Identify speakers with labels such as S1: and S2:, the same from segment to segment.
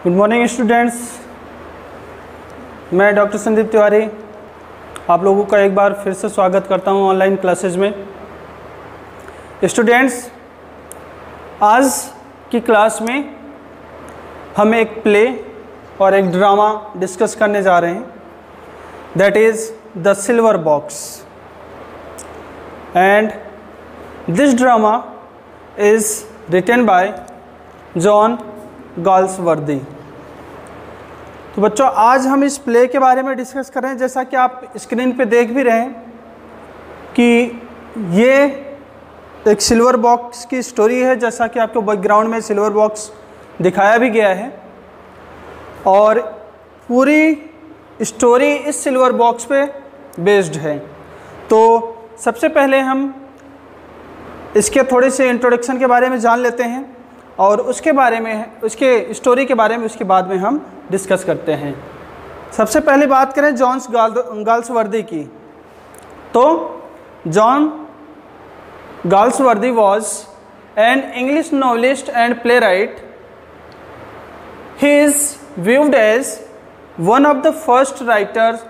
S1: Good morning students, मैं doctor Sandeep Tiwari आप लोगों का एक बार फिर से स्वागत करता हूं ऑनलाइन क्लासेस में। स्टूडेंट्स, आज की क्लास में हम एक प्ले और एक ड्रामा डिस्कस करने जा रहे हैं, that is the silver box. And this drama is written by John Galsworthy. तो बच्चों, आज हम इस प्ले के बारे में डिस्कस कर रहे हैं। जैसा कि आप स्क्रीन पे देख भी रहे हैं कि ये एक सिल्वर बॉक्स की स्टोरी है, जैसा कि आपको बैकग्राउंड में सिल्वर बॉक्स दिखाया भी गया है। और पूरी स्टोरी इस सिल्वर बॉक्स पे बेस्ड है। तो सबसे पहले हम इसके थोड़े से इंट्रोडक्शन के बारे में जान लेते हैं और उसके बारे में, उसके स्टोरी के बारे में उसके बाद में हम डिस्कस करते हैं। सबसे पहले बात करें जॉन गाल्सवर्दी की, तो John Galsworthy was an English novelist and play right. He is viewed as one of the first writers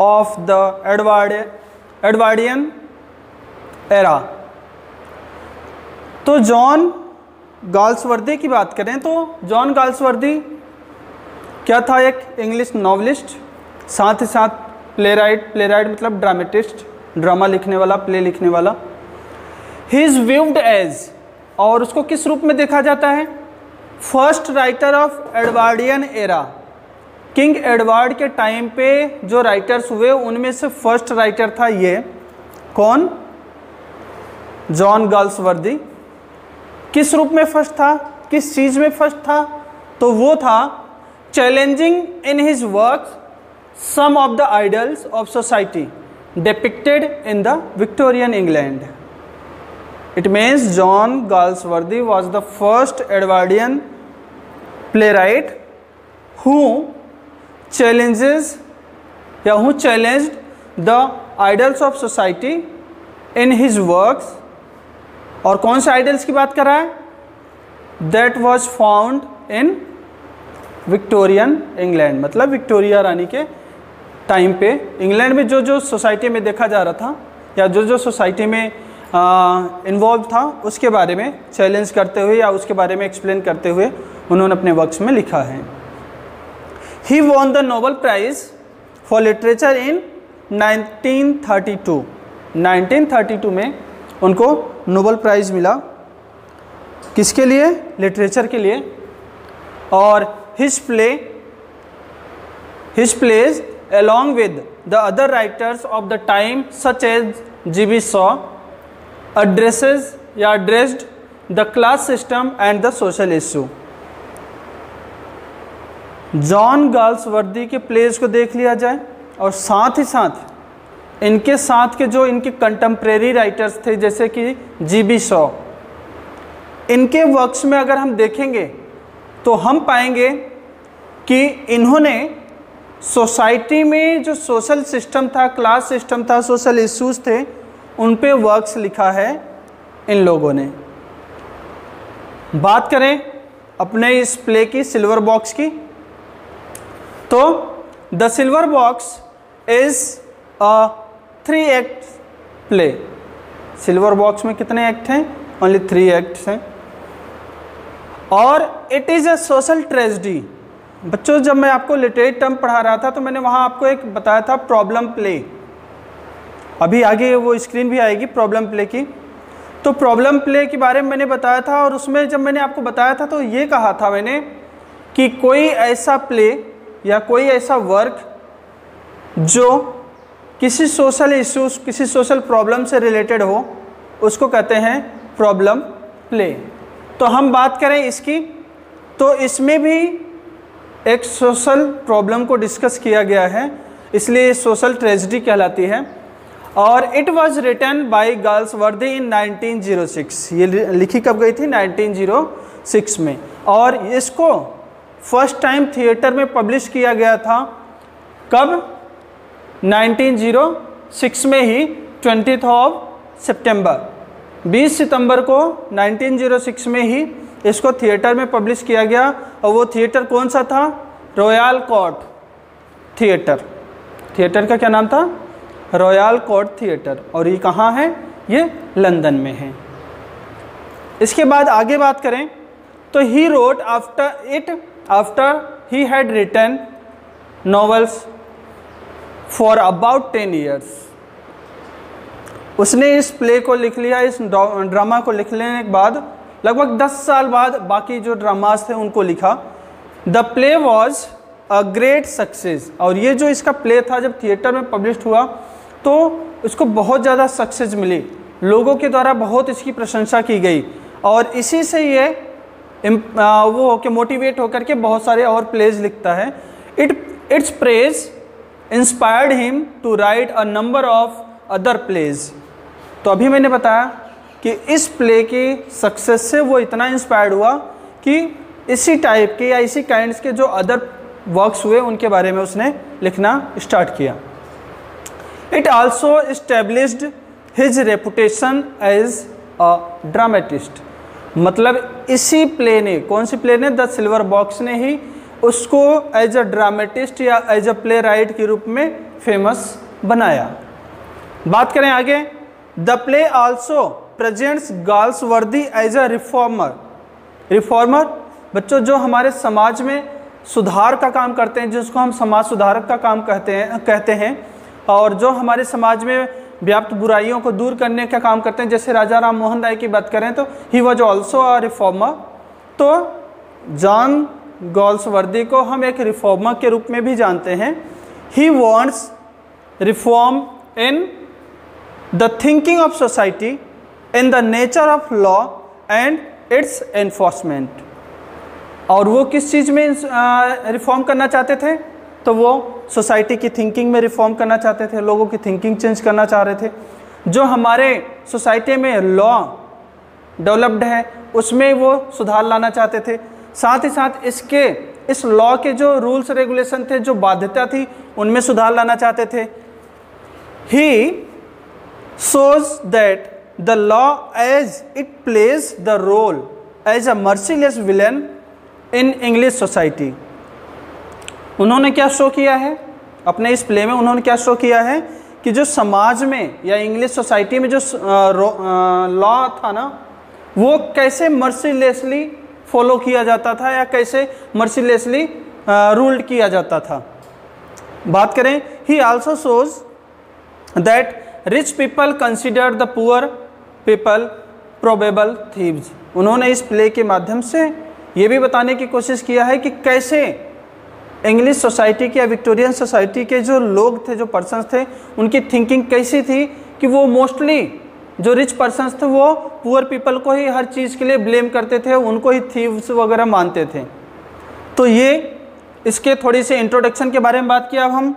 S1: of the Edwardian era. तो जॉन गाल्सवर्दी की बात करें तो जॉन गाल्सवर्दी क्या था? एक इंग्लिश नॉवेलिस्ट, साथ ही साथ प्ले राइट मतलब ड्रामेटिस्ट, ड्रामा लिखने वाला, प्ले लिखने वाला। ही इज़ viewed as, और उसको किस रूप में देखा जाता है? First writer of Edwardian era. King Edward के टाइम पे जो राइटर्स हुए उनमें से फर्स्ट राइटर था ये। कौन? John Galsworthy. किस रूप में फर्स्ट था? किस चीज़ में फर्स्ट था? तो वो था challenging in his work some of the idols of society depicted in the Victorian England. It means John Galsworthy was the first Edwardian playwright who challenged the idols of society in his works। और कौन से idols की बात कर रहा है? That was found in Victorian England, मतलब Victoria रानी के टाइम पे इंग्लैंड में जो जो सोसाइटी में देखा जा रहा था या जो जो सोसाइटी में इन्वॉल्व था उसके बारे में चैलेंज करते हुए या उसके बारे में एक्सप्लेन करते हुए उन्होंने अपने वर्क्स में लिखा है। He won the Nobel prize for literature in 1932। 1932 में उनको नोबेल प्राइज़ मिला। किसके लिए? लिटरेचर के लिए। और his plays along with the other writers of the time such as G.B. Shaw addressed the class system and the social issue। John Galsworthy के pledge को देख लिया जाए और साथ ही साथ इनके साथ के जो इनके कंटेम्प्रेरी राइटर्स थे जैसे कि G.B. Shaw, इनके वर्क्स में अगर हम देखेंगे तो हम पाएंगे कि इन्होंने सोसाइटी में जो सोशल सिस्टम था, क्लास सिस्टम था, सोशल इश्यूज थे, उन पे वर्क्स लिखा है इन लोगों ने। बात करें अपने इस प्ले की, सिल्वर बॉक्स की, तो the silver box is a 3 act play. Silver box में कितने एक्ट हैं? ओनली 3 एक्ट्स हैं। और it is a social tragedy. बच्चों, जब मैं आपको लिटरेरी टर्म पढ़ा रहा था तो मैंने वहाँ आपको एक बताया था प्रॉब्लम प्ले। अभी आगे वो स्क्रीन भी आएगी प्रॉब्लम प्ले की। तो प्रॉब्लम प्ले के बारे में मैंने बताया था और उसमें जब मैंने आपको बताया था तो ये कहा था मैंने कि कोई ऐसा प्ले या कोई ऐसा वर्क जो किसी सोशल इश्यूज, किसी सोशल प्रॉब्लम से रिलेटेड हो, उसको कहते हैं प्रॉब्लम प्ले। तो हम बात करें इसकी, तो इसमें भी एक सोशल प्रॉब्लम को डिस्कस किया गया है, इसलिए सोशल ट्रेजेडी कहलाती है। और it was written by Galsworthy in 1906। ये लिखी कब गई थी? 1906 में। और इसको फर्स्ट टाइम थिएटर में पब्लिश किया गया था। कब? 1906 में ही 20 सितंबर 20 सितंबर को 1906 में ही इसको थिएटर में पब्लिश किया गया और वो थिएटर कौन सा था? Royal court theatre. थिएटर का क्या नाम था? Royal court theatre. और ये कहाँ है? ये लंदन में है। इसके बाद आगे बात करें तो he wrote after he had written novels for about 10 years. उसने इस प्ले को लिख लिया, इस ड्रामा को लिख लेने के बाद लगभग 10 साल बाद बाकी जो ड्रामास थे उनको लिखा। The play was a great success. और ये जो इसका प्ले था जब थिएटर में पब्लिश हुआ तो इसको बहुत ज़्यादा सक्सेस मिली, लोगों के द्वारा बहुत इसकी प्रशंसा की गई और इसी से ये वो होकर मोटिवेट होकर के बहुत सारे और प्लेज लिखता है। Its praise inspired him to write a number of other plays. तो अभी मैंने बताया कि इस प्ले की सक्सेस से वो इतना इंस्पायर्ड हुआ कि इसी टाइप के या इसी काइंड्स के जो अदर वर्क्स हुए उनके बारे में उसने लिखना स्टार्ट किया। It also established his reputation as a dramatist. मतलब इसी प्ले ने, कौन सी प्ले ने? द सिल्वर बॉक्स ने ही उसको एज अ ड्रामेटिस्ट या एज अ प्ले राइट के रूप में फेमस बनाया। बात करें आगे, the play also presents Galsworthy as a reformer. Reformer बच्चों जो हमारे समाज में सुधार का काम करते हैं, जिसको हम समाज सुधारक का काम कहते हैं और जो हमारे समाज में व्याप्त बुराइयों को दूर करने का काम करते हैं। जैसे राजा राम मोहन राय की बात करें तो he was also a reformer. तो जॉन गाल्सवर्दी को हम एक रिफॉर्मर के रूप में भी जानते हैं। He wants reform in the thinking of society, in the nature of law and it's enforcement. और वो किस चीज़ में रिफॉर्म करना चाहते थे? तो वो सोसाइटी की थिंकिंग में रिफॉर्म करना चाहते थे, लोगों की थिंकिंग चेंज करना चाह रहे थे। जो हमारे सोसाइटी में लॉ डेवलप्ड है उसमें वो सुधार लाना चाहते थे। साथ ही साथ इस लॉ के जो रूल्स रेगुलेशन थे, जो बाध्यता थी, उनमें सुधार लाना चाहते थे। ही shows that the law as it plays the role as a merciless villain in English society। उन्होंने क्या शो किया है अपने इस प्ले में? उन्होंने क्या शो किया है कि जो समाज में या इंग्लिश सोसाइटी में जो लॉ था ना, वो कैसे मर्सीलेसली फॉलो किया जाता था या कैसे मर्सीलेसली रूल्ड किया जाता था। बात करें, ही also shows that rich people consider the poor people probable thieves. उन्होंने इस प्ले के माध्यम से ये भी बताने की कोशिश किया है कि कैसे इंग्लिश सोसाइटी की या विक्टोरियन सोसाइटी के जो लोग थे, जो पर्सन्स थे, उनकी थिंकिंग कैसी थी कि वो मोस्टली जो रिच पर्सन्स थे वो पुअर पीपल को ही हर चीज़ के लिए ब्लेम करते थे, उनको ही थीव्स वगैरह मानते थे। तो ये इसके थोड़ी सी इंट्रोडक्शन के बारे में बात किया हम।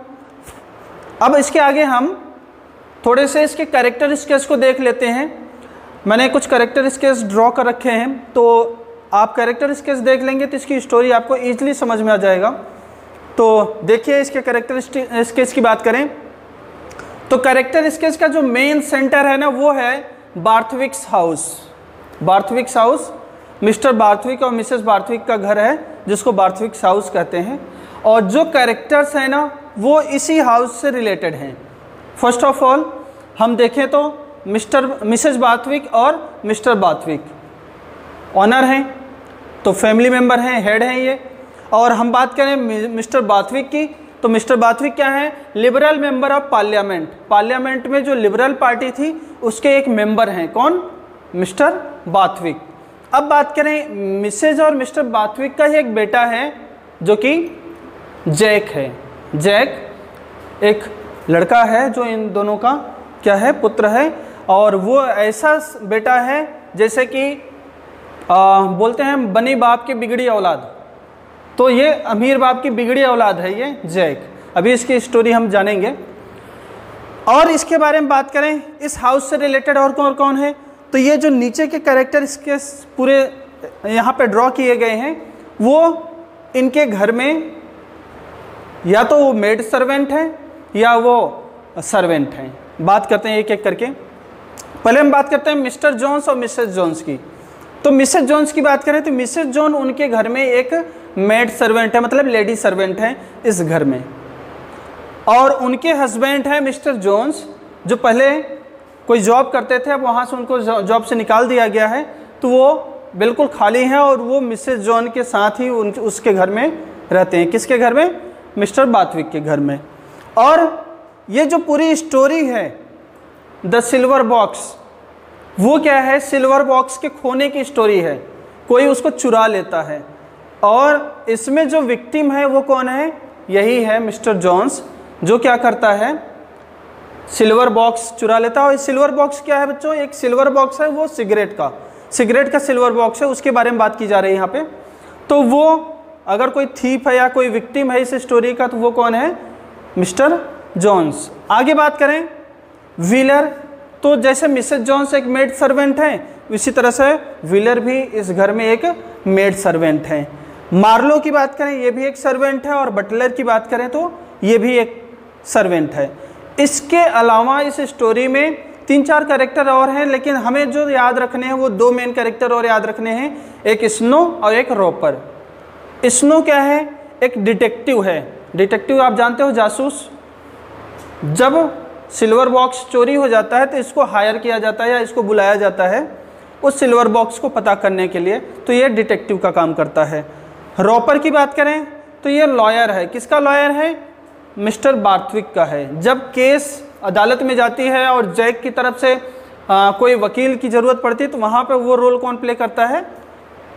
S1: अब इसके आगे हम थोड़े से इसके कैरेक्टर स्केच को देख लेते हैं। मैंने कुछ कैरेक्टर स्केच ड्रॉ कर रखे हैं, तो आप कैरेक्टर स्केच देख लेंगे तो इसकी स्टोरी आपको ईजिली समझ में आ जाएगा। तो देखिए इसके कैरेक्टर स्केच की बात करें तो कैरेक्टर स्केच का जो मेन सेंटर है ना, वो है बार्थविक्स हाउस। बार्थविक्स हाउस मिस्टर बार्थविक और मिसेस बार्थविक का घर है, जिसको बार्थविक्स हाउस कहते हैं। और जो कैरेक्टर्स हैं ना, वो इसी हाउस से रिलेटेड हैं। फर्स्ट ऑफ ऑल हम देखें तो मिसेस बार्थविक और मिस्टर बार्थविक ऑनर हैं, तो फैमिली मेंबर हैं, हेड हैं ये। और हम बात करें मिस्टर बार्थविक की, तो मिस्टर बार्थविक क्या है? Liberal member of parliament. Parliament में जो लिबरल पार्टी थी उसके एक मेंबर हैं। कौन? Mister Barthwick. अब बात करें मिसेज और मिस्टर बार्थविक का ही एक बेटा है जो कि जैक है। जैक एक लड़का है जो इन दोनों का क्या है? पुत्र है। और वो ऐसा बेटा है जैसे कि बोलते हैं बनी बाप की बिगड़ी औलाद। तो ये अमीर बाप की बिगड़ी औलाद है ये जैक। अभी इसकी स्टोरी हम जानेंगे। और इसके बारे में बात करें, इस हाउस से रिलेटेड और कौन है, तो ये जो नीचे के कैरेक्टर इसके पूरे यहाँ पे ड्रॉ किए गए हैं, वो इनके घर में या तो वो मेड सर्वेंट हैं या वो सर्वेंट हैं। बात करते हैं एक एक करके। पहले हम बात करते हैं मिस्टर जोन्स और मिसेस जोन्स की। तो मिसेस जॉन्स की बात करें तो मिसेस जॉन उनके घर में एक मेड सर्वेंट है, मतलब लेडी सर्वेंट है इस घर में, और उनके हस्बैंड हैं मिस्टर जॉन्स, जो पहले कोई जॉब करते थे, अब वहाँ से उनको जॉब से निकाल दिया गया है, तो वो बिल्कुल खाली हैं और वो मिसेस जॉन के साथ ही उसके घर में रहते हैं। किसके घर में? मिस्टर बाथविक के घर में। और ये जो पूरी स्टोरी है द सिल्वर बॉक्स, वो क्या है? सिल्वर बॉक्स के खोने की स्टोरी है। कोई उसको चुरा लेता है और इसमें जो विक्टिम है वो कौन है? यही है मिस्टर जॉन्स, जो क्या करता है? सिल्वर बॉक्स चुरा लेता है। और सिल्वर बॉक्स क्या है बच्चों? एक सिल्वर बॉक्स है वो सिगरेट का सिल्वर बॉक्स है, उसके बारे में बात की जा रही है यहाँ पे। तो वो अगर कोई थीफ है या कोई विक्टिम है इस स्टोरी का, तो वो कौन है? Mr Jones. आगे बात करें व्हीलर, तो जैसे मिसेस जॉन्स एक मेड सर्वेंट है, इसी तरह से व्हीलर भी इस घर में एक मेड सर्वेंट है। मार्लो की बात करें, ये भी एक सर्वेंट है, और बटलर की बात करें तो ये भी एक सर्वेंट है। इसके अलावा इस स्टोरी में 3-4 कैरेक्टर और हैं, लेकिन हमें जो याद रखने हैं वो 2 मेन कैरेक्टर और याद रखने हैं, एक स्नो और एक रॉपर। स्नो क्या है? एक डिटेक्टिव है। डिटेक्टिव आप जानते हो, जासूस। जब सिल्वर बॉक्स चोरी हो जाता है तो इसको हायर किया जाता है या इसको बुलाया जाता है उस सिल्वर बॉक्स को पता करने के लिए, तो ये डिटेक्टिव का काम करता है। रॉपर की बात करें तो ये लॉयर है। किसका लॉयर है? मिस्टर बार्थविक का है। जब केस अदालत में जाती है और जैक की तरफ से कोई वकील की ज़रूरत पड़ती है, तो वहाँ पे वो रोल कौन प्ले करता है?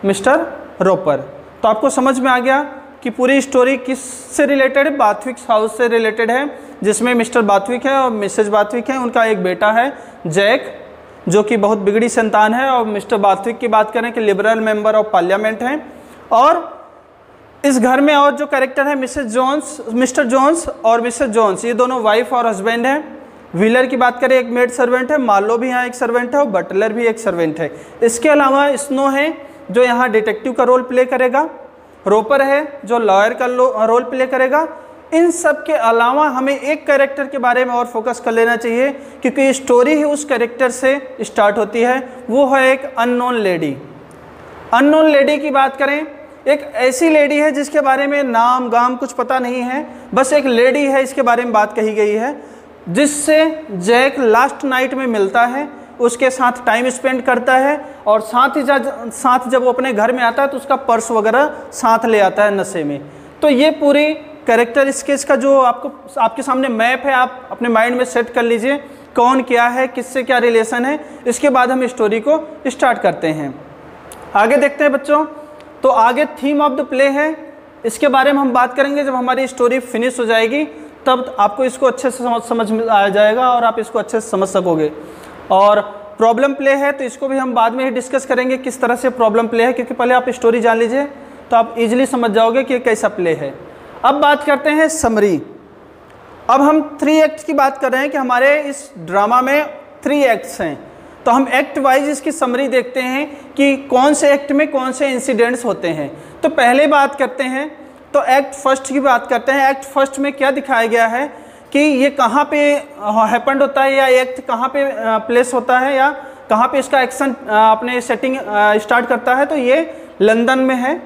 S1: मिस्टर रॉपर। तो आपको समझ में आ गया कि पूरी स्टोरी किस से रिलेटेड है? बाथविक हाउस से रिलेटेड है, जिसमें मिस्टर बाथविक है और मिसेज बाथविक है। उनका एक बेटा है जैक, जो कि बहुत बिगड़ी संतान है। और मिस्टर बाथविक की बात करें कि लिबरल मेंबर ऑफ पार्लियामेंट हैं। और इस घर में और जो कैरेक्टर है मिसेस जॉन्स, मिस्टर जॉन्स और मिसेस जॉन्स, ये दोनों वाइफ और हस्बैंड हैं। व्हीलर की बात करें, एक मेड सर्वेंट है। मार्लो भी यहाँ एक सर्वेंट है और बटलर भी एक सर्वेंट है। इसके अलावा स्नो है जो यहाँ डिटेक्टिव का रोल प्ले करेगा। रोपर है जो लॉयर का रोल प्ले करेगा। इन सब के अलावा हमें एक कैरेक्टर के बारे में और फोकस कर लेना चाहिए, क्योंकि स्टोरी ही उस कैरेक्टर से स्टार्ट होती है। वो है एक अननोन लेडी। अननोन लेडी की बात करें, एक ऐसी लेडी है जिसके बारे में नाम गाम कुछ पता नहीं है, बस एक लेडी है, इसके बारे में बात कही गई है, जिससे जैक लास्ट नाइट में मिलता है, उसके साथ टाइम स्पेंड करता है, और साथ जब वो अपने घर में आता है तो उसका पर्स वगैरह साथ ले आता है नशे में। तो ये पूरी कैरेक्टर स्केच का जो आपके सामने मैप है, आप अपने माइंड में सेट कर लीजिए कौन क्या है, किससे क्या रिलेशन है। इसके बाद हम स्टोरी को स्टार्ट करते हैं। आगे देखते हैं बच्चों। तो आगे थीम ऑफ द प्ले है, इसके बारे में हम बात करेंगे जब हमारी स्टोरी फिनिश हो जाएगी, तब आपको इसको अच्छे से समझ में आ जाएगा और आप इसको अच्छे से समझ सकोगे। और प्रॉब्लम प्ले है तो इसको भी हम बाद में ही डिस्कस करेंगे किस तरह से प्रॉब्लम प्ले है, क्योंकि पहले आप स्टोरी जान लीजिए तो आप इजीली समझ जाओगे कि कैसा प्ले है। अब बात करते हैं समरी। अब हम 3 एक्ट की बात कर रहे हैं कि हमारे इस ड्रामा में 3 एक्ट्स हैं, तो हम एक्ट वाइज इसकी समरी देखते हैं कि कौन से एक्ट में कौन से इंसिडेंट्स होते हैं। तो पहले बात करते हैं तो एक्ट फर्स्ट की बात करते हैं। एक्ट फर्स्ट में क्या दिखाया गया है कि ये कहाँ पे हैपेंड होता है, या एक्ट कहाँ पे प्लेस होता है, या कहाँ पे इसका एक्शन अपने सेटिंग स्टार्ट करता है। तो ये लंदन में है,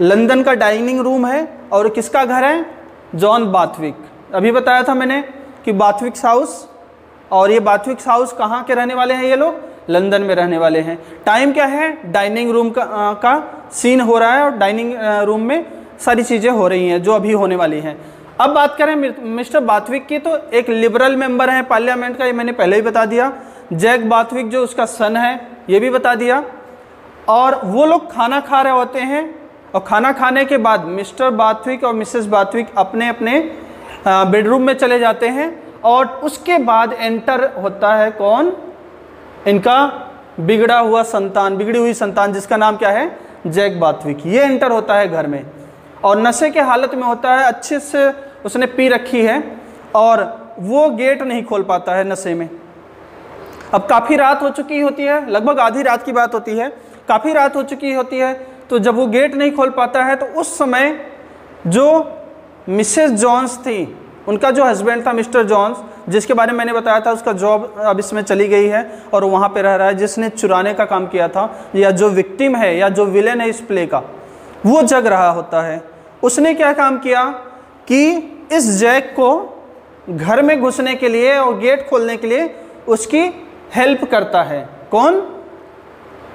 S1: लंदन का डाइनिंग रूम है, और किसका घर है? जॉन बाथविक। अभी बताया था मैंने कि बाथविक्स हाउस, और ये बाथविक्स हाउस कहाँ के रहने वाले हैं? ये लोग लंदन में रहने वाले हैं। टाइम क्या है? डाइनिंग रूम का सीन हो रहा है, और डाइनिंग रूम में सारी चीज़ें हो रही हैं जो अभी होने वाली हैं। अब बात करें मिस्टर बाथविक की, तो एक लिबरल मेंबर है पार्लियामेंट का, ये मैंने पहले ही बता दिया। जैक बाथविक जो उसका सन है, ये भी बता दिया। और वो लोग खाना खा रहे होते हैं, और खाना खाने के बाद मिस्टर बाथविक और मिसेस बाथविक अपने अपने बेडरूम में चले जाते हैं, और उसके बाद एंटर होता है कौन? इनका बिगड़ी हुई संतान जिसका नाम क्या है? जैक बाथविक। ये एंटर होता है घर में, और नशे के हालत में होता है, अच्छे से उसने पी रखी है, और वो गेट नहीं खोल पाता है नशे में। अब काफ़ी रात हो चुकी होती है, लगभग आधी रात की बात होती है, काफ़ी रात हो चुकी होती है। तो जब वो गेट नहीं खोल पाता है, तो उस समय जो मिसेस जॉन्स थी उनका जो हस्बैंड था मिस्टर जॉन्स, जिसके बारे में मैंने बताया था उसका जॉब अब इसमें चली गई है और वहाँ पे रह रहा है, जिसने चुराने का काम किया था, या जो विक्टिम है या जो विलेन है इस प्ले का, वो जग रहा होता है। उसने क्या काम किया कि इस जैक को घर में घुसने के लिए और गेट खोलने के लिए उसकी हेल्प करता है। कौन?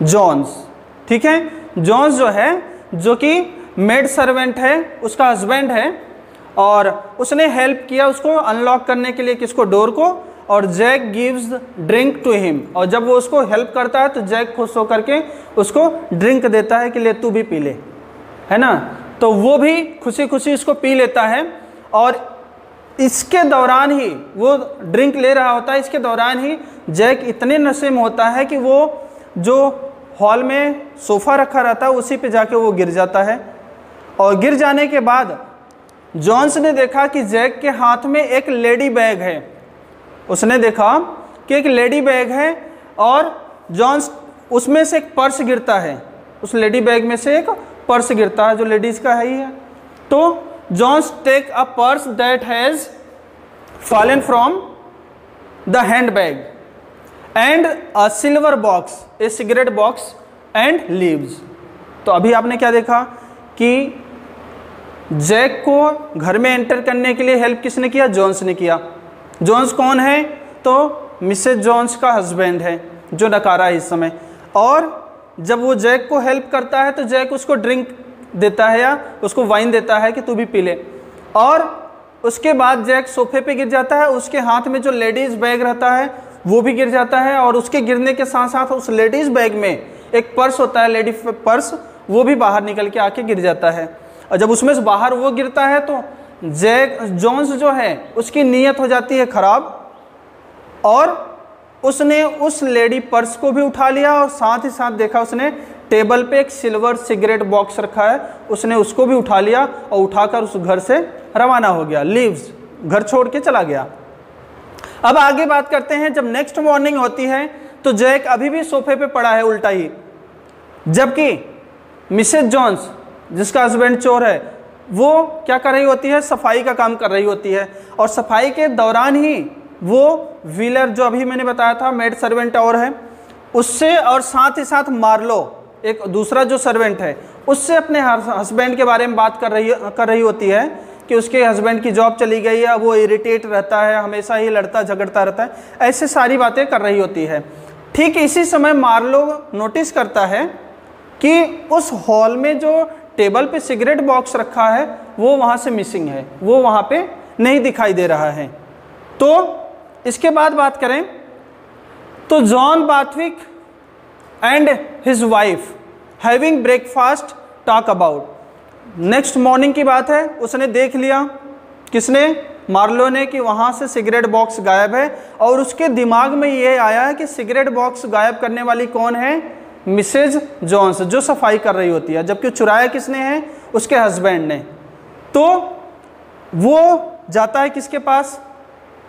S1: जॉन्स। ठीक है, जॉन्स जो है, जो कि मेड सर्वेंट है, उसका हस्बैंड है, और उसने हेल्प किया उसको अनलॉक करने के लिए किसको? डोर को। और Jack gives drink to him, और जब वो उसको हेल्प करता है तो जैक खुश होकर के उसको ड्रिंक देता है कि ले तू भी पी ले, है ना। तो वो भी खुशी खुशी इसको पी लेता है, और इसके दौरान ही वो ड्रिंक ले रहा होता है, इसके दौरान ही जैक इतने नशे में होता है कि वो जो हॉल में सोफ़ा रखा रहता है उसी पे जाके वो गिर जाता है। और गिर जाने के बाद जॉन्स ने देखा कि जैक के हाथ में एक लेडी बैग है। उसने देखा कि एक लेडी बैग है, और जॉन्स उसमें से एक पर्स गिरता है, उस लेडी बैग में से एक पर्स गिरता है जो लेडीज़ का है ही है। तो Jones take a purse that has fallen from the handbag and a silver box, a cigarette box and leaves. तो अभी आपने क्या देखा कि जैक को घर में एंटर करने के लिए हेल्प किसने किया? जॉन्स ने किया। जॉन्स कौन है? तो मिसेज जॉन्स का हस्बैंड है जो नकारा है इस समय। और जब वो जैक को हेल्प करता है तो जैक उसको ड्रिंक देता है या उसको वाइन देता है कि तू भी पी ले। और उसके बाद जैक सोफे पे गिर जाता है, उसके हाथ में जो लेडीज़ बैग रहता है वो भी गिर जाता है, और उसके गिरने के साथ साथ उस लेडीज़ बैग में एक पर्स होता है, लेडी पर्स, वो भी बाहर निकल के आके गिर जाता है। और जब उसमें से बाहर वो गिरता है तो जॉन्स जो है उसकी नीयत हो जाती है ख़राब, और उसने उस लेडी पर्स को भी उठा लिया, और साथ ही साथ देखा उसने टेबल पे एक सिल्वर सिगरेट बॉक्स रखा है, उसने उसको भी उठा लिया और उठाकर उस घर से रवाना हो गया, लीव्स, घर छोड़ के चला गया। अब आगे बात करते हैं। जब नेक्स्ट मॉर्निंग होती है तो जैक अभी भी सोफे पे पड़ा है उल्टा ही, जबकि मिसेज जॉन्स जिसका हस्बैंड चोर है वो क्या कर रही होती है? सफाई का काम कर रही होती है। और सफाई के दौरान ही वो व्हीलर, जो अभी मैंने बताया था मेड सर्वेंट और है, उससे, और साथ ही साथ मार्लो एक दूसरा जो सर्वेंट है, उससे अपने हस्बैंड के बारे में बात कर रही होती है कि उसके हस्बैंड की जॉब चली गई है, वो इरिटेट रहता है, हमेशा ही लड़ता झगड़ता रहता है, ऐसे सारी बातें कर रही होती है। ठीक इसी समय मार्लो नोटिस करता है कि उस हॉल में जो टेबल पे सिगरेट बॉक्स रखा है वो वहाँ से मिसिंग है, वो वहाँ पे नहीं दिखाई दे रहा है। तो इसके बाद बात करें तो John Barthwick and his wife having breakfast talk about, next morning की बात है, उसने देख लिया, किसने? मार्लो ने, कि वहाँ से सिगरेट बॉक्स गायब है, और उसके दिमाग में ये आया है कि सिगरेट बॉक्स गायब करने वाली कौन है? मिसेज जॉन्स, जो सफाई कर रही होती है, जबकि चुराया किसने है? उसके हस्बैंड ने। तो वो जाता है किसके पास?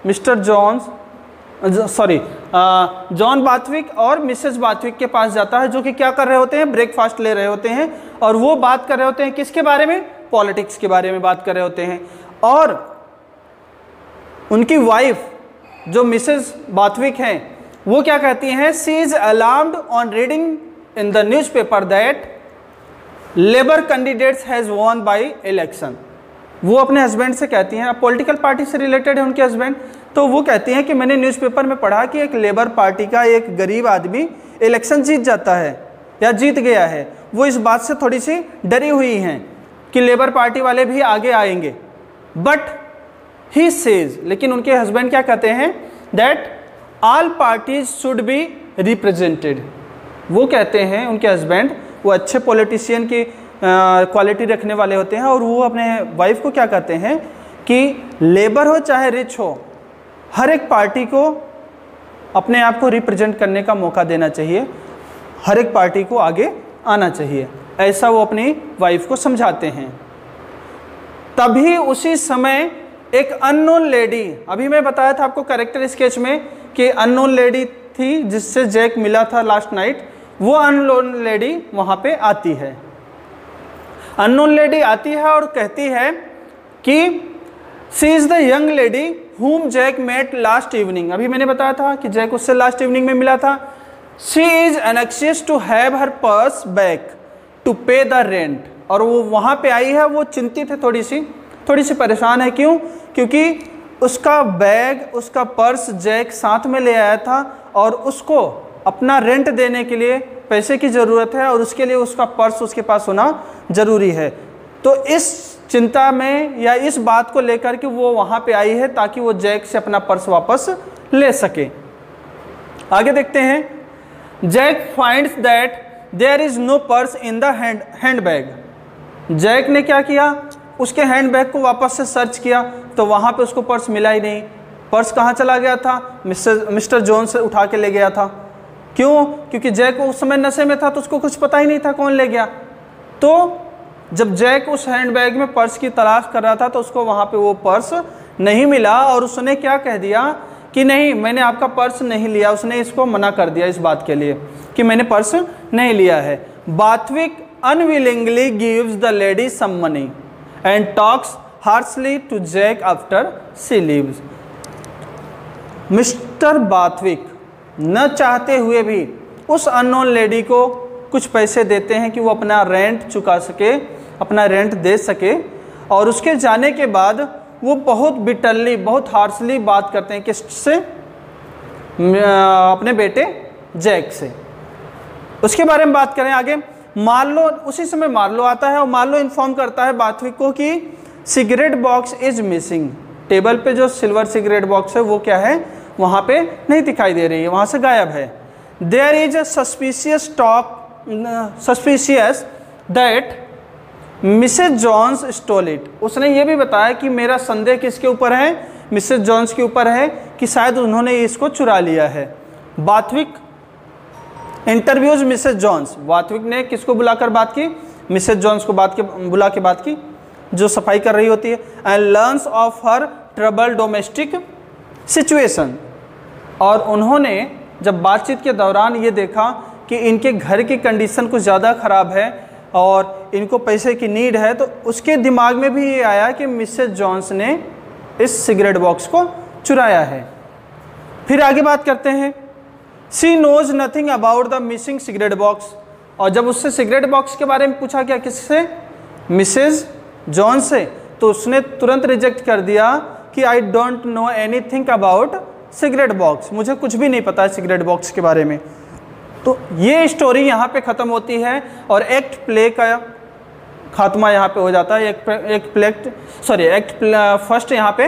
S1: मिस्टर जॉन्स, सॉरी जॉन बाथविक और मिसेज बाथविक के पास जाता है, जो कि क्या कर रहे होते हैं? ब्रेकफास्ट ले रहे होते हैं, और वो बात कर रहे होते हैं किसके बारे में? पॉलिटिक्स के बारे में बात कर रहे होते हैं। और उनकी वाइफ जो मिसेज बाथविक हैं वो क्या कहती हैं? She is alarmed on reading in the newspaper that labour candidates has won by election. वो अपने हस्बैंड से कहती हैं, अब पॉलिटिकल पार्टी से रिलेटेड है उनके हस्बैंड, तो वो कहती हैं कि मैंने न्यूज़पेपर में पढ़ा कि एक लेबर पार्टी का एक गरीब आदमी इलेक्शन जीत जाता है या जीत गया है। वो इस बात से थोड़ी सी डरी हुई हैं कि लेबर पार्टी वाले भी आगे आएंगे। बट ही सेज, लेकिन उनके हस्बैंड क्या कहते हैं? That all parties should be represented. वो कहते हैं उनके हस्बैंड, वो अच्छे पॉलिटिशियन की क्वालिटी रखने वाले होते हैं, और वो अपने वाइफ को क्या कहते हैं कि लेबर हो चाहे रिच हो, हर एक पार्टी को अपने आप को रिप्रेजेंट करने का मौका देना चाहिए, हर एक पार्टी को आगे आना चाहिए, ऐसा वो अपनी वाइफ को समझाते हैं। तभी उसी समय एक अननोन लेडी, अभी मैं बताया था आपको कैरेक्टर स्केच में कि अननोन लेडी थी जिससे जैक मिला था लास्ट नाइट, वो अननोन लेडी वहाँ पे आती है। अननोन लेडी आती है और कहती है कि she is the young lady whom Jack met last evening, अभी मैंने बताया था कि जैक उससे लास्ट इवनिंग में मिला था। She is anxious to have her purse back to pay the rent, और वो वहाँ पे आई है, वो चिंतित है, थोड़ी सी परेशान है। क्यों? क्योंकि उसका बैग, उसका पर्स जैक साथ में ले आया था और उसको अपना रेंट देने के लिए पैसे की ज़रूरत है और उसके लिए उसका पर्स उसके पास होना ज़रूरी है। तो इस चिंता में या इस बात को लेकर के वो वहाँ पे आई है ताकि वो जैक से अपना पर्स वापस ले सके। आगे देखते हैं। Jack finds that there is no purse in the handbag. Jack ने क्या किया, उसके हैंडबैग को वापस से सर्च किया तो वहाँ पे उसको पर्स मिला ही नहीं। पर्स कहाँ चला गया था? मिस्टर जोन्स से उठा के ले गया था। क्यों? क्योंकि जैक उस समय नशे में था तो उसको कुछ पता ही नहीं था कौन ले गया। तो जब जैक उस हैंडबैग में पर्स की तलाश कर रहा था तो उसको वहाँ पे वो पर्स नहीं मिला और उसने क्या कह दिया कि नहीं, मैंने आपका पर्स नहीं लिया। उसने इसको मना कर दिया इस बात के लिए कि मैंने पर्स नहीं लिया है। Barthwick unwillingly gives the lady some money and talks harshly to Jack after she leaves. Mister Barthwick न चाहते हुए भी उस अननोन लेडी को कुछ पैसे देते हैं कि वो अपना रेंट चुका सके, अपना रेंट दे सके, और उसके जाने के बाद वो बहुत बिटरली, बहुत हार्शली बात करते हैं किससे? अपने बेटे जैक से। उसके बारे में बात करें आगे। मार्लो, उसी समय मार्लो आता है और मार्लो इन्फॉर्म करता है बाथविक को कि cigarette box is missing. Table पे जो सिल्वर सिगरेट बॉक्स है वो क्या है, वहाँ पे नहीं दिखाई दे रही है, वहाँ से गायब है। There is a suspicious that Mrs Jones stole it. उसने ये भी बताया कि मेरा संदेह किसके ऊपर है? मिसेज जॉन्स के ऊपर है कि शायद उन्होंने इसको चुरा लिया है। बाथविक इंटरव्यूज मिसेज जॉन्स। बाथविक ने किसको बुलाकर बात की? मिसेज जॉन्स को बुला के बात की, जो सफाई कर रही होती है। And learns of her trouble domestic situation. और उन्होंने जब बातचीत के दौरान ये देखा कि इनके घर की कंडीशन कुछ ज़्यादा ख़राब है और इनको पैसे की नीड है, तो उसके दिमाग में भी ये आया कि मिसेज जॉन्स ने इस सिगरेट बॉक्स को चुराया है। फिर आगे बात करते हैं। She knows nothing about the missing cigarette box. और जब उससे सिगरेट बॉक्स के बारे में पूछा गया किससे? मिसेज जॉन से, तो उसने तुरंत रिजेक्ट कर दिया कि I don't know anything about cigarette box, मुझे कुछ भी नहीं पता है सिगरेट बॉक्स के बारे में। तो ये स्टोरी यहाँ पे ख़त्म होती है और एक्ट प्ले का खात्मा यहाँ पे हो जाता है। एक्ट फर्स्ट यहाँ पे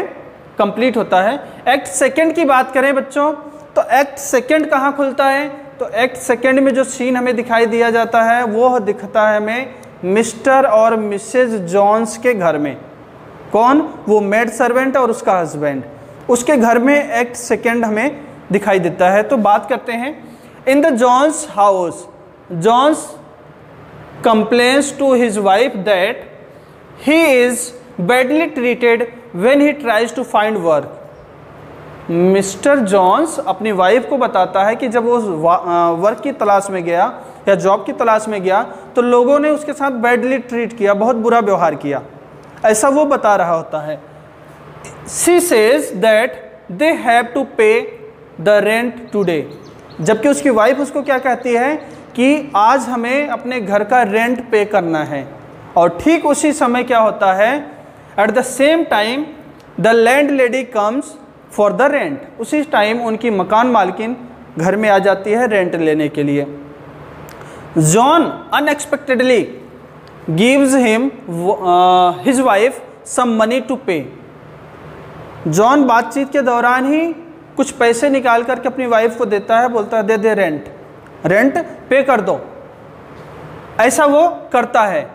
S1: कंप्लीट होता है। एक्ट सेकंड की बात करें बच्चों, तो एक्ट सेकंड कहाँ खुलता है? तो एक्ट सेकंड में जो सीन हमें दिखाई दिया जाता है वो दिखता है हमें मिस्टर और मिसेज जॉन्स के घर में। कौन? वो मेड सर्वेंट और उसका हस्बैंड, उसके घर में एक्ट सेकंड हमें दिखाई देता है। तो बात करते हैं। In the Jones house, Jones complains to his wife that he is badly treated when he tries to find work. Mr Jones अपनी वाइफ को बताता है कि जब वो वर्क की तलाश में गया या जॉब की तलाश में गया तो लोगों ने उसके साथ बैडली ट्रीट किया, बहुत बुरा व्यवहार किया, ऐसा वो बता रहा होता है। She says that they have to pay the rent today. जबकि उसकी वाइफ उसको क्या कहती है कि आज हमें अपने घर का रेंट पे करना है। और ठीक उसी समय क्या होता है, at the same time the land lady comes for the rent. उसी टाइम उनकी मकान मालकिन घर में आ जाती है रेंट लेने के लिए। John unexpectedly gives him his wife some money to pay. John बातचीत के दौरान ही कुछ पैसे निकाल करके अपनी वाइफ को देता है, बोलता है दे दे रेंट पे कर दो, ऐसा वो करता है।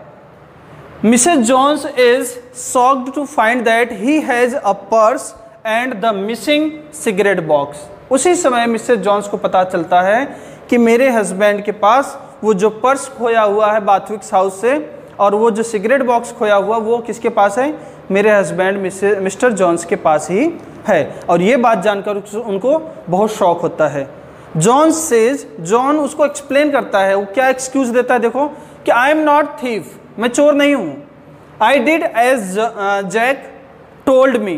S1: Mrs Jones is shocked to find that he has a purse and the missing cigarette box. उसी समय मिसेज जॉन्स को पता चलता है कि मेरे हस्बैंड के पास वो जो पर्स खोया हुआ है बाथविक्स हाउस से और वो जो सिगरेट बॉक्स खोया हुआ वो किसके पास है? मेरे हस्बैंड मिस्टर जॉन्स के पास ही है। और ये बात जानकर उनको बहुत शौक होता है। जॉन सेज, जॉन उसको एक्सप्लेन करता है, वो क्या एक्सक्यूज देता है देखो, कि आई एम नॉट थीफ, मैं चोर नहीं हूँ। I did as Jack told me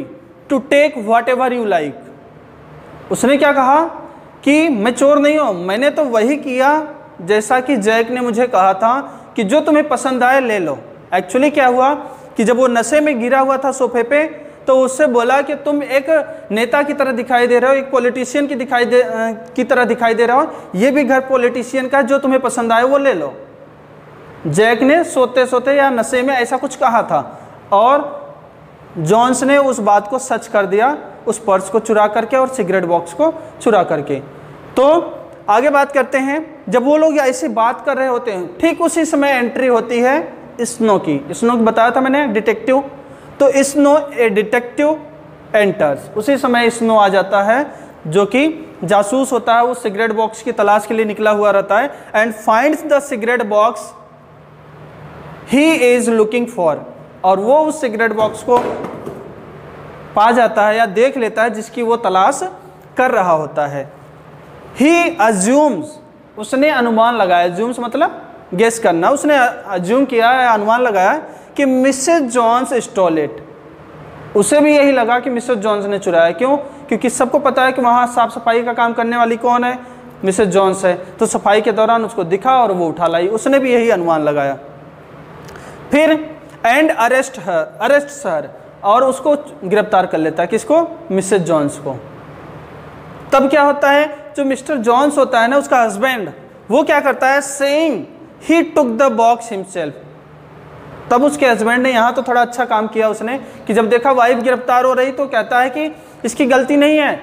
S1: to take whatever you like. उसने क्या कहा कि मैं चोर नहीं हूँ, मैंने तो वही किया जैसा कि जैक ने मुझे कहा था कि जो तुम्हें पसंद आए ले लो। एक्चुअली क्या हुआ कि जब वो नशे में गिरा हुआ था सोफे पे, तो उससे बोला कि तुम एक नेता की तरह दिखाई दे रहे हो, एक पॉलिटिशियन की तरह दिखाई दे रहे हो, ये भी घर पॉलिटिशियन का, जो तुम्हें पसंद आए वो ले लो। जैक ने सोते सोते या नशे में ऐसा कुछ कहा था और जॉन्स ने उस बात को सच कर दिया, उस पर्स को चुरा करके और सिगरेट बॉक्स को चुरा करके। तो आगे बात करते हैं, जब वो लोग ऐसी बात कर रहे होते हैं, ठीक उसी समय एंट्री होती है स्नो की। स्नो बताया था मैंने डिटेक्टिव, तो स्नो ए डिटेक्टिव एंटर्स। उसी समय स्नो आ जाता है जो कि जासूस होता है, वो सिगरेट बॉक्स की तलाश के लिए निकला हुआ रहता है। And finds the cigarette box he is looking for, और वो उस सिगरेट बॉक्स को पा जाता है या देख लेता है जिसकी वो तलाश कर रहा होता है। ही अज्यूम्स, उसने अनुमान लगाया, अज्यूम्स मतलब गेस करना, उसने अज्यूम किया है, अनुमान लगाया कि मिसेस जॉन्स स्टोल इट। उसे भी यही लगा कि मिसेस जॉन्स ने चुराया। क्यों? क्योंकि सबको पता है कि वहाँ साफ सफाई का काम करने वाली कौन है, मिसेस जॉन्स है। तो सफाई के दौरान उसको दिखा और वो उठा लाई, उसने भी यही अनुमान लगाया। फिर एंड अरेस्ट हर, और उसको गिरफ्तार कर लेता है। किसको? मिसेस जॉन्स को। तब क्या होता है, जो मिस्टर जॉन्स होता है ना, उसका हस्बैंड, वो क्या करता है, saying he took the box himself. तब उसके हस्बैंड ने यहाँ तो थोड़ा अच्छा काम किया उसने, कि जब देखा वाइफ गिरफ्तार हो रही तो कहता है कि इसकी गलती नहीं है,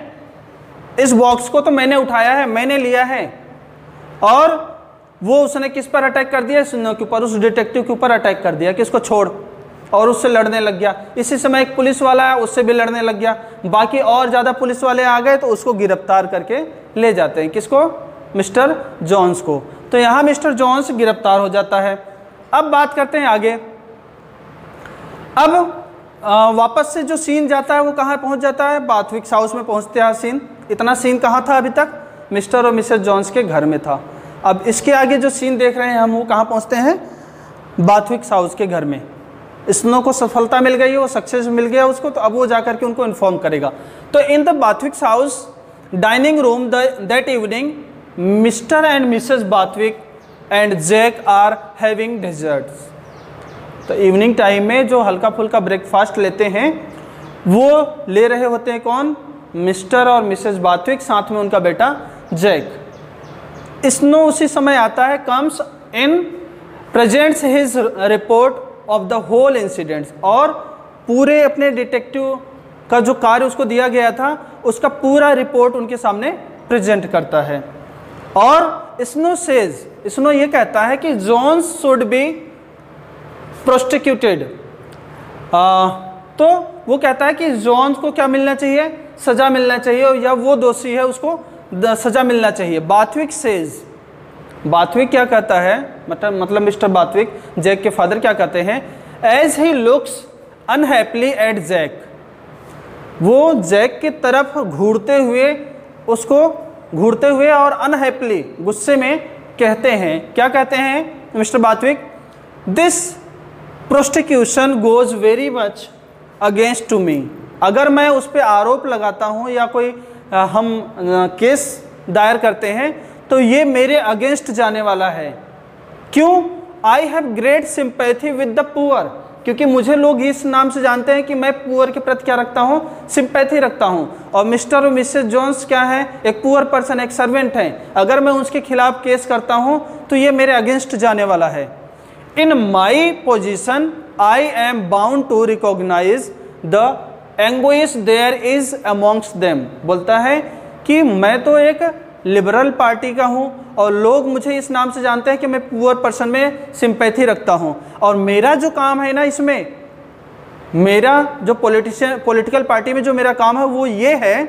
S1: इस बॉक्स को तो मैंने उठाया है, मैंने लिया है। और वो उसने किस पर अटैक कर दिया? स्नो के ऊपर, उस डिटेक्टिव के ऊपर अटैक कर दिया कि इसको छोड़, और उससे लड़ने लग गया। इसी समय एक पुलिस वाला है, उससे भी लड़ने लग गया। बाकी और ज़्यादा पुलिस वाले आ गए तो उसको गिरफ्तार करके ले जाते हैं। किसको? मिस्टर जॉन्स को। तो यहाँ मिस्टर जॉन्स गिरफ्तार हो जाता है। अब बात करते हैं आगे। अब वापस से जो सीन जाता है वो कहाँ पहुँच जाता है? बाथविक्स हाउस में पहुँचते हैं सीन। इतना सीन कहाँ था अभी तक? मिस्टर और मिसेस जॉन्स के घर में था। अब इसके आगे जो सीन देख रहे हैं हम, वो कहाँ पहुँचते हैं? बाथविक्स हाउस के घर में। स्नो को सफलता मिल गई है, वो सक्सेस मिल गया उसको, तो अब वो जाकर के उनको इन्फॉर्म करेगा। तो in the Barthwicks house dining room that evening mister and missus Barthwick and Jack are having desserts. तो इवनिंग टाइम में जो हल्का फुल्का ब्रेकफास्ट लेते हैं वो ले रहे होते हैं कौन? मिस्टर और मिसेस बाथविक, साथ में उनका बेटा जैक। स्नो उसी समय आता है, comes in, presents his report of the whole incidents, और पूरे अपने डिटेक्टिव का जो कार्य उसको दिया गया था उसका पूरा रिपोर्ट उनके सामने प्रेजेंट करता है। और स्नो सेज, स्नो ये कहता है कि जॉन्स शुड बी प्रोसिक्यूटेड। तो वो कहता है कि जॉन्स को क्या मिलना चाहिए? सजा मिलना चाहिए, या वो दोषी है उसको सजा मिलना चाहिए। बाथविक सेज, बाथविक क्या कहता है, मतलब मिस्टर बाथविक, जैक के फादर क्या कहते हैं? As he looks unhappily at Jack, वो जैक की तरफ घूरते हुए और अनहैप्पीली, गुस्से में कहते हैं। क्या कहते हैं mister Barthwick? This prosecution goes very much against to me. अगर मैं उस पर आरोप लगाता हूँ या कोई हम केस दायर करते हैं तो ये मेरे अगेंस्ट जाने वाला है। क्यों? I have great sympathy with the poor, क्योंकि मुझे लोग इस नाम से जानते हैं कि मैं पुअर के प्रति क्या रखता हूँ? सिंपैथी रखता हूँ। और मिस्टर और मिसेस जॉन्स क्या है? एक पुअर पर्सन, एक सर्वेंट है। अगर मैं उसके खिलाफ केस करता हूँ तो ये मेरे अगेंस्ट जाने वाला है। In my position I am bound to recognise the anguish there is amongst them. बोलता है कि मैं तो एक लिबरल पार्टी का हूँ और लोग मुझे इस नाम से जानते हैं कि मैं पुअर पर्सन में सिंपैथी रखता हूँ। और मेरा जो काम है ना, इसमें मेरा जो पॉलिटिकल पार्टी में जो मेरा काम है वो ये है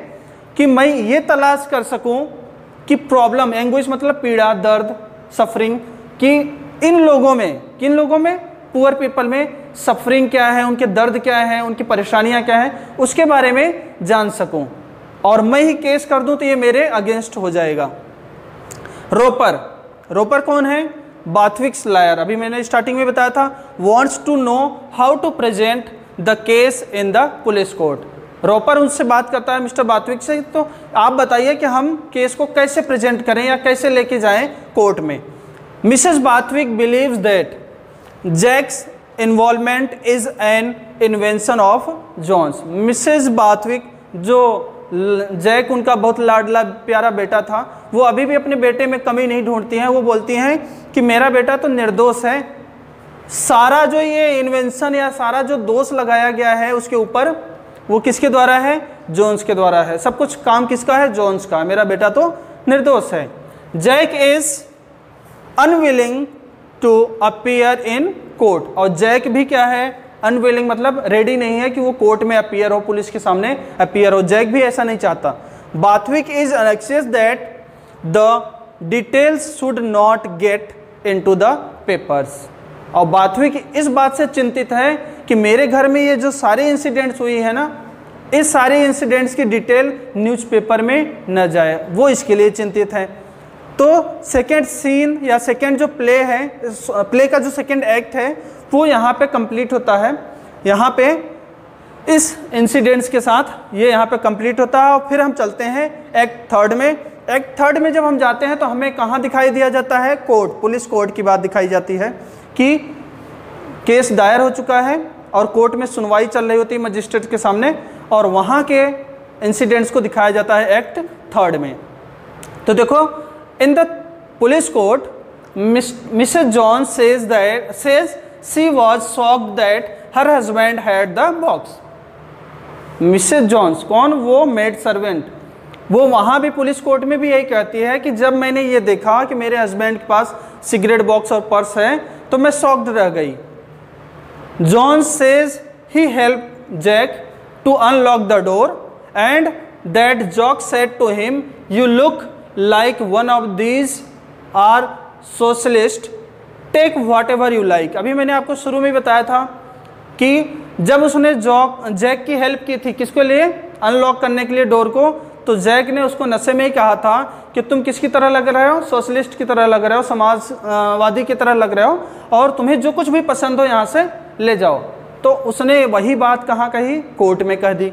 S1: कि मैं ये तलाश कर सकूँ कि प्रॉब्लम, एंग्विश मतलब पीड़ा, दर्द, सफरिंग, कि इन लोगों में, किन लोगों में? पुअर पीपल में सफरिंग क्या है, उनके दर्द क्या है, उनकी परेशानियां क्या है, उसके बारे में जान सकूं। और मैं ही केस कर दूं तो ये मेरे अगेंस्ट हो जाएगा। रोपर, रोपर कौन है? Barthwicks lawyer. अभी मैंने स्टार्टिंग में बताया था, wants to know how to present the case in the police court. Roper उनसे बात करता है मिस्टर बाथविक से, तो आप बताइए कि हम केस को कैसे प्रेजेंट करें या कैसे लेके जाएं कोर्ट में। Missus Barthwick believes that Jack's involvement is an invention of John's. Missus Barthwick, जो जैक उनका बहुत लाडला प्यारा बेटा था, वो अभी भी अपने बेटे में कमी नहीं ढूंढती हैं। वो बोलती हैं कि मेरा बेटा तो निर्दोष है, सारा जो ये इन्वेंशन या सारा जो दोष लगाया गया है उसके ऊपर, वो किसके द्वारा है? जोन्स के द्वारा है। सब कुछ काम किसका है? जोन्स का। मेरा बेटा तो निर्दोष है। Jack is unwilling to appear in court, और जैक भी क्या है? अनविलिंग मतलब रेडी नहीं है कि वो कोर्ट में अपीयर हो, पुलिस के सामने अपीयर हो। जैक भी ऐसा नहीं चाहता। Barthwick is anxious that the details should not get into the papers, और बाथविक इस बात से चिंतित है कि मेरे घर में ये जो सारे इंसिडेंट्स हुई है ना, इस सारे इंसिडेंट्स की डिटेल न्यूज़पेपर में न जाए, वो इसके लिए चिंतित है। तो सेकेंड सीन या सेकेंड जो प्ले है, प्ले का जो सेकेंड एक्ट है वो यहाँ पे कंप्लीट होता है। यहाँ पे इस इंसिडेंट्स के साथ ये यहाँ पे कंप्लीट होता है। और फिर हम चलते हैं एक्ट थर्ड में। एक्ट थर्ड में जब हम जाते हैं तो हमें कहाँ दिखाई दिया जाता है? कोर्ट, पुलिस कोर्ट की बात दिखाई जाती है कि केस दायर हो चुका है और कोर्ट में सुनवाई चल रही होती है मजिस्ट्रेट के सामने, और वहाँ के इंसिडेंट्स को दिखाया जाता है एक्ट थर्ड में। तो देखो, इन the police court Mrs John says she was shocked that her husband had the box। Mrs Jones कौन? वो मेड सर्वेंट। वो वहाँ भी पुलिस कोर्ट में भी यही कहती है कि जब मैंने ये देखा कि मेरे हस्बैंड के पास सिगरेट बॉक्स और पर्स है तो मैं शॉक्ड रह गई। John says he help Jack to unlock the door and that Jack said to him, you look like one of these are socialist, take whatever you like. अभी मैंने आपको शुरू में बताया था कि जब उसने जैक की हेल्प की थी, किसके लिए? अनलॉक करने के लिए डोर को, तो जैक ने उसको नशे में ही कहा था कि तुम किसकी तरह लग रहे हो? सोशलिस्ट की तरह लग रहे हो, समाजवादी की तरह लग रहे हो, और तुम्हें जो कुछ भी पसंद हो यहाँ से ले जाओ। तो उसने वही बात कहाँ कही? कोर्ट में कह दी।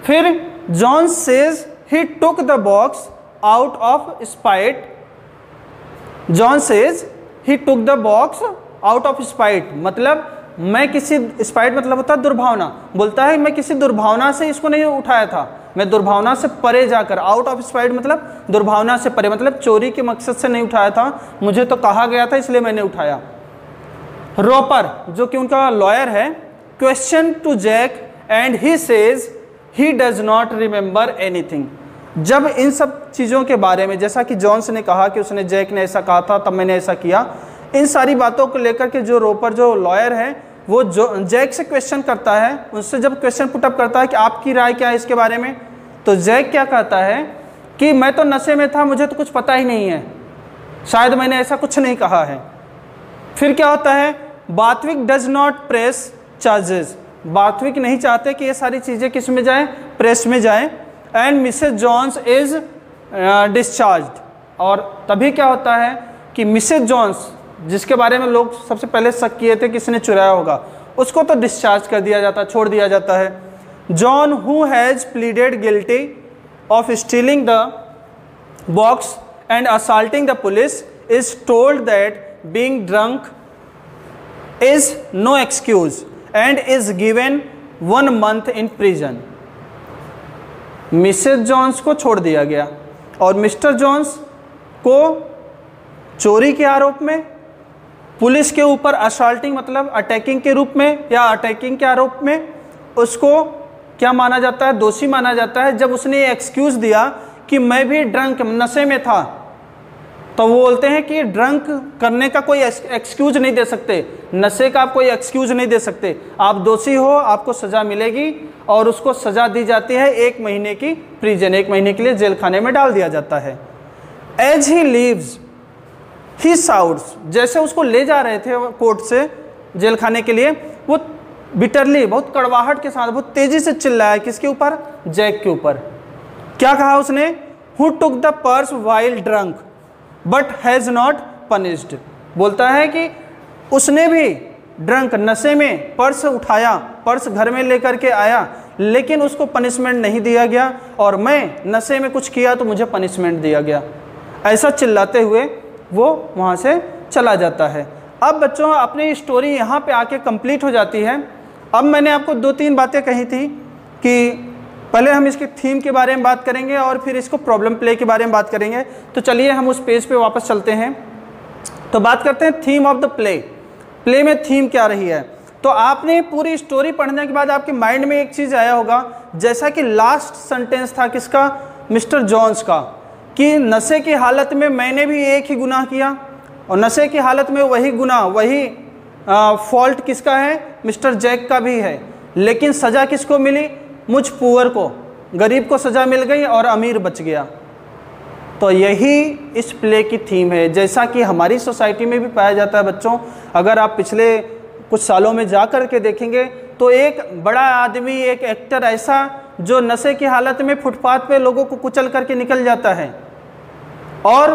S1: फिर John says he took the box out of spite. John says he took the box out of spite, मतलब मैं किसी, स्पाइट मतलब होता है दुर्भावना, बोलता है मैं किसी दुर्भावना से इसको नहीं उठाया था, मैं दुर्भावना से परे जाकर, आउट ऑफ स्पाइट मतलब दुर्भावना से परे, मतलब चोरी के मकसद से नहीं उठाया था, मुझे तो कहा गया था इसलिए मैंने उठाया। रॉपर जो कि उनका लॉयर है, question to Jack and he says he does not remember anything. जब इन सब चीज़ों के बारे में, जैसा कि जॉन्स ने कहा कि उसने जैक ने ऐसा कहा था तब मैंने ऐसा किया, इन सारी बातों को लेकर के जो रॉपर जो लॉयर है वो जो जैक से क्वेश्चन करता है, उनसे जब क्वेश्चन पुटअप करता है कि आपकी राय क्या है इसके बारे में, तो जैक क्या कहता है कि मैं तो नशे में था, मुझे तो कुछ पता ही नहीं है, शायद मैंने ऐसा कुछ नहीं कहा है। फिर क्या होता है? बाथविक डज नॉट प्रेस चार्जेस। बाथविक नहीं चाहते कि ये सारी चीज़ें किस में जाएं? प्रेस में जाएं। And Mrs Jones is discharged. और तभी क्या होता है कि मिसेस जॉन्स, जिसके बारे में लोग सबसे पहले शक किए थे कि इसने चुराया होगा, उसको तो डिस्चार्ज कर दिया जाता, छोड़ दिया जाता है। John who has pleaded guilty of stealing the box and assaulting the police is told that being drunk is no excuse and is given 1 month in prison. Mrs Jones को छोड़ दिया गया और मिस्टर जॉन्स को चोरी के आरोप में, पुलिस के ऊपर असॉल्टिंग मतलब अटैकिंग के रूप में या अटैकिंग के आरोप में उसको क्या माना जाता है? दोषी माना जाता है। जब उसने ये एक्सक्यूज़ दिया कि मैं भी ड्रंक, नशे में था, तो वो बोलते हैं कि ड्रंक करने का कोई एक्सक्यूज नहीं दे सकते, नशे का आप कोई एक्सक्यूज नहीं दे सकते, आप दोषी हो, आपको सज़ा मिलेगी, और उसको सज़ा दी जाती है 1 महीने की प्रिजन, 1 महीने के लिए जेल खाने में डाल दिया जाता है। As he leaves he shouts, जैसे उसको ले जा रहे थे कोर्ट से जेल खाने के लिए, वो बिटरली, बहुत कड़वाहट के साथ, बहुत तेज़ी से चिल्लाया, किसके ऊपर? जैक के ऊपर। क्या कहा उसने? Who took the purse while drunk but has not punished. बोलता है कि उसने भी ड्रंक, नशे में पर्स उठाया, पर्स घर में लेकर के आया, लेकिन उसको पनिशमेंट नहीं दिया गया, और मैं नशे में कुछ किया तो मुझे पनिशमेंट दिया गया। ऐसा चिल्लाते हुए वो वहाँ से चला जाता है। अब बच्चों अपनी स्टोरी यहाँ पे आके कंप्लीट हो जाती है। अब मैंने आपको 2-3 बातें कही थी कि पहले हम इसके थीम के बारे में बात करेंगे और फिर इसको प्रॉब्लम प्ले के बारे में बात करेंगे। तो चलिए हम उस पेज पे वापस चलते हैं। तो बात करते हैं theme of the play. Play में थीम क्या रही है। तो आपने पूरी स्टोरी पढ़ने के बाद आपके माइंड में एक चीज़ आया होगा, जैसा कि लास्ट सेंटेंस था किसका, मिस्टर जॉन्स का, कि नशे की हालत में मैंने भी एक ही गुनाह किया, और नशे की हालत में वही गुनाह, वही फॉल्ट किसका है, मिस्टर जैक का भी है, लेकिन सज़ा किसको मिली, मुझ पुअर को, गरीब को सज़ा मिल गई और अमीर बच गया। तो यही इस प्ले की थीम है, जैसा कि हमारी सोसाइटी में भी पाया जाता है। बच्चों अगर आप पिछले कुछ सालों में जा कर के देखेंगे तो एक बड़ा आदमी, एक एक्टर ऐसा जो नशे की हालत में फुटपाथ पे लोगों को कुचल करके निकल जाता है और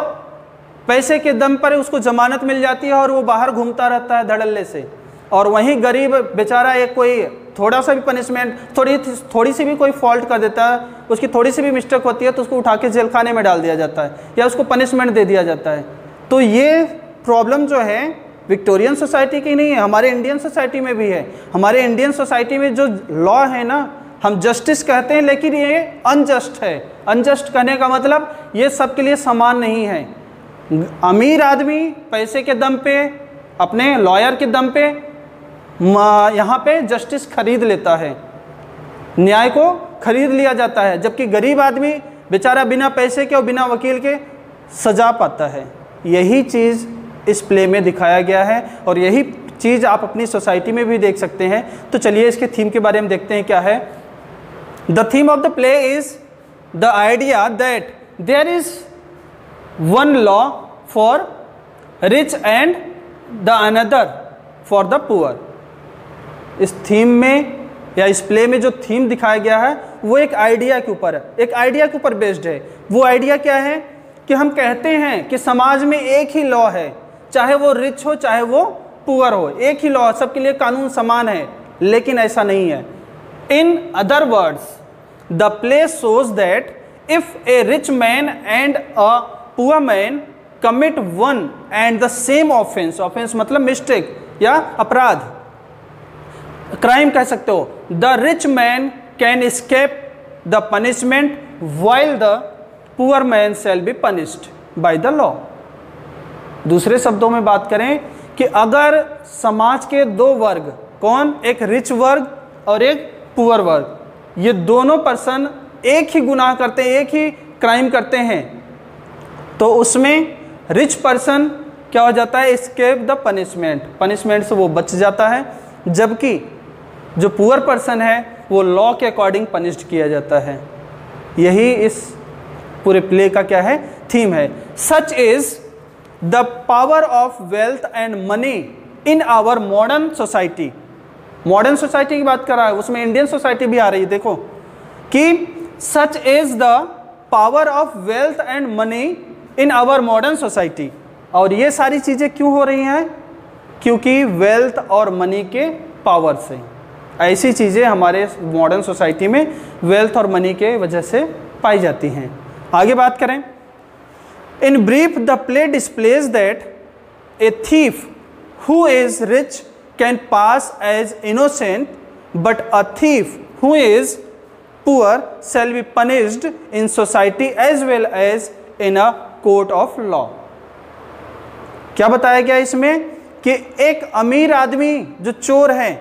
S1: पैसे के दम पर उसको जमानत मिल जाती है और वो बाहर घूमता रहता है धड़ल्ले से, और वहीं गरीब बेचारा एक कोई थोड़ा सा भी पनिशमेंट, थोड़ी सी भी कोई फॉल्ट कर देता है, उसकी थोड़ी सी भी मिस्टेक होती है तो उसको उठा के जेल खाने में डाल दिया जाता है या उसको पनिशमेंट दे दिया जाता है। तो ये प्रॉब्लम जो है विक्टोरियन सोसाइटी की नहीं है, हमारे इंडियन सोसाइटी में भी है। हमारे इंडियन सोसाइटी में जो लॉ है ना, हम जस्टिस कहते हैं, लेकिन ये अनजस्ट है। अनजस्ट कहने का मतलब ये सबके लिए समान नहीं है। अमीर आदमी पैसे के दम पे, अपने लॉयर के दम पे यहाँ पे जस्टिस खरीद लेता है, न्याय को खरीद लिया जाता है, जबकि गरीब आदमी बेचारा बिना पैसे के और बिना वकील के सजा पाता है। यही चीज़ इस प्ले में दिखाया गया है और यही चीज़ आप अपनी सोसाइटी में भी देख सकते हैं। तो चलिए इसके थीम के बारे में देखते हैं क्या है। The theme of the play is the idea that there is one law for rich and the another for the poor. इस थीम में या इस प्ले में जो थीम दिखाया गया है वो एक आइडिया के ऊपर है, एक आइडिया के ऊपर बेस्ड है। वो आइडिया क्या है कि हम कहते हैं कि समाज में एक ही लॉ है, चाहे वो रिच हो चाहे वो पुअर हो, एक ही लॉ, सबके लिए कानून समान है, लेकिन ऐसा नहीं है। In other words the play shows that if A rich man and a poor man commit one and the same offence, offence मतलब मिस्टेक या अपराध, क्राइम कह सकते हो, the rich man can escape the punishment while the poor man shell be punished by the law. दूसरे शब्दों में बात करें कि अगर समाज के दो वर्ग, कौन, एक रिच वर्ग और एक पुअर वर्ग, ये दोनों पर्सन एक ही गुनाह करते हैं, एक ही क्राइम करते हैं, तो उसमें रिच पर्सन क्या हो जाता है, एस्केप द पनिशमेंट, पनिशमेंट से वो बच जाता है, जबकि जो पुअर पर्सन है वो लॉ के अकॉर्डिंग पनिश्ड किया जाता है। यही इस पूरे प्ले का क्या है, थीम है। Such is the power of wealth and money in our modern society. Modern society की बात कर रहा है, उसमें इंडियन सोसाइटी भी आ रही है। देखो कि such is the power of wealth and money in our modern society. और ये सारी चीज़ें क्यों हो रही हैं, क्योंकि वेल्थ और मनी के पावर से। ऐसी चीज़ें हमारे मॉडर्न सोसाइटी में वेल्थ और मनी के वजह से पाई जाती हैं। आगे बात करें, in brief the play displays that a thief who is rich can pass as innocent, but a thief who is poor shall be punished in society as well as in a court of law. क्या बताया गया इसमें कि एक अमीर आदमी जो चोर है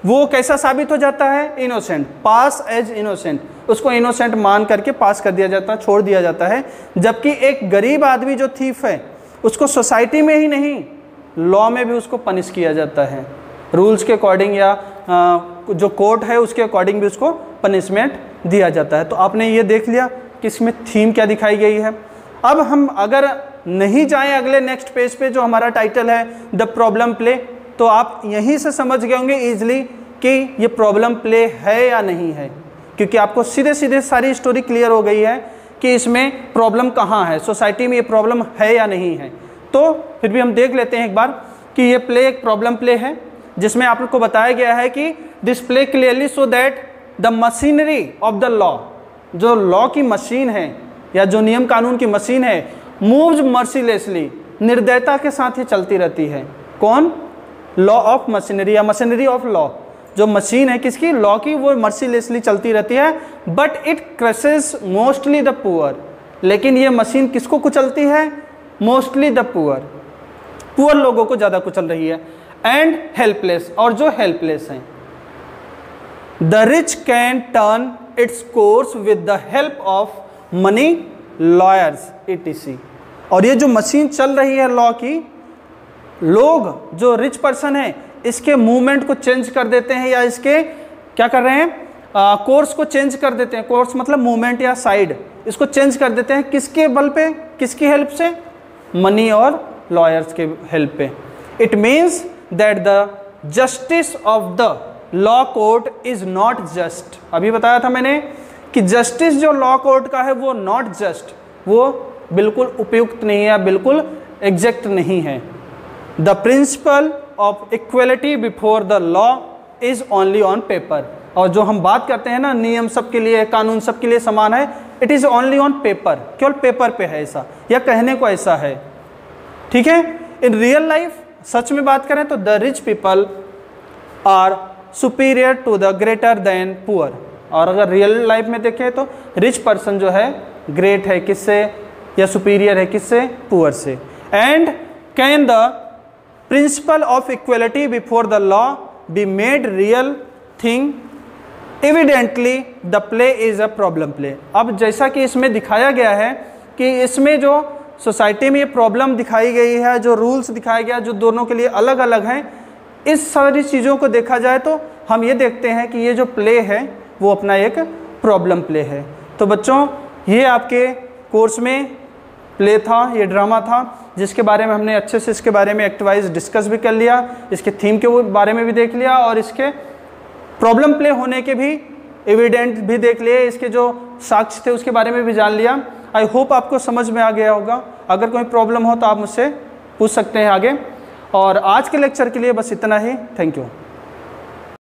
S1: वो कैसा साबित हो जाता है, इनोसेंट, पास एज इनोसेंट, उसको इनोसेंट मान करके पास कर दिया जाता है, छोड़ दिया जाता है। जबकि एक गरीब आदमी जो थीफ है उसको सोसाइटी में ही नहीं, लॉ में भी उसको पनिश किया जाता है, रूल्स के अकॉर्डिंग या जो कोर्ट है उसके अकॉर्डिंग भी उसको पनिशमेंट दिया जाता है। तो आपने ये देख लिया कि इसमें थीम क्या दिखाई गई है। अब हम अगर नहीं जाएं अगले नेक्स्ट पेज पे जो हमारा टाइटल है द प्रॉब्लम प्ले, तो आप यहीं से समझ गए होंगे ईजिली कि ये प्रॉब्लम प्ले है या नहीं है, क्योंकि आपको सीधे सीधे सारी स्टोरी क्लियर हो गई है कि इसमें प्रॉब्लम कहाँ है, सोसाइटी में ये प्रॉब्लम है या नहीं है। तो फिर भी हम देख लेते हैं एक बार कि ये प्ले एक प्रॉब्लम प्ले है। जिसमें आप लोग को बताया गया है कि display clearly so that the machinery of the law, जो लॉ की मशीन है या जो नियम कानून की मशीन है, मूव्स मर्सीलेसली, निर्दयता के साथ ही चलती रहती है। कौन? लॉ ऑफ मशीनरी या मशीनरी ऑफ लॉ, जो मशीन है किसकी? लॉ की, वो मर्सीलेसली चलती रहती है। But it crushes mostly the poor, लेकिन ये मशीन किसको कुचलती है? मोस्टली द पुअर, पुअर लोगों को ज़्यादा कुचल रही है। एंड हेल्पलेस, और जो हेल्पलेस हैं। The rich can turn its course with the help of money, lawyers, etc। और ये जो मशीन चल रही है लॉ की, लोग जो रिच पर्सन है इसके मूवमेंट को चेंज कर देते हैं, या इसके क्या कर रहे हैं? कोर्स को चेंज कर देते हैं। कोर्स मतलब मूवमेंट या साइड, इसको चेंज कर देते हैं किसके बल पे? किसकी हेल्प से? मनी और लॉयर्स के हेल्प पे। It means that the justice of the law court is not just. अभी बताया था मैंने कि जस्टिस जो लॉ कोर्ट का है वो नॉट जस्ट, वो बिल्कुल उपयुक्त नहीं है, बिल्कुल एग्जैक्ट नहीं है। The principle of equality before the law is only on paper. और जो हम बात करते हैं ना, नियम सबके लिए, कानून सबके लिए समान है, it is only on paper, केवल पेपर पे है ऐसा, या कहने को ऐसा है। ठीक है। इन रियल लाइफ सच में बात करें तो the rich people are superior to the greater than poor. और अगर रियल लाइफ में देखें तो रिच पर्सन जो है ग्रेट है किससे, या सुपीरियर है किससे? पुअर से। And can the principle of equality before the law be made real thing? Evidently the play is a problem play. अब जैसा कि इसमें दिखाया गया है कि इसमें जो सोसाइटी में ये प्रॉब्लम दिखाई गई है, जो रूल्स दिखाया गया, जो दोनों के लिए अलग अलग हैं, इस सारी चीज़ों को देखा जाए तो हम ये देखते हैं कि ये जो प्ले है वो अपना एक प्रॉब्लम प्ले है। तो बच्चों, ये आपके कोर्स में प्ले था, ये ड्रामा था, जिसके बारे में हमने अच्छे से इसके बारे में एक्टिवाइज डिस्कस भी कर लिया, इसके थीम के बारे में भी देख लिया, और इसके प्रॉब्लम प्ले होने के भी एविडेंट भी देख लिए, इसके जो साक्ष्य थे उसके बारे में भी जान लिया। आई होप आपको समझ में आ गया होगा। अगर कोई प्रॉब्लम हो तो आप मुझसे पूछ सकते हैं आगे। और आज के लेक्चर के लिए बस इतना ही। Thank you.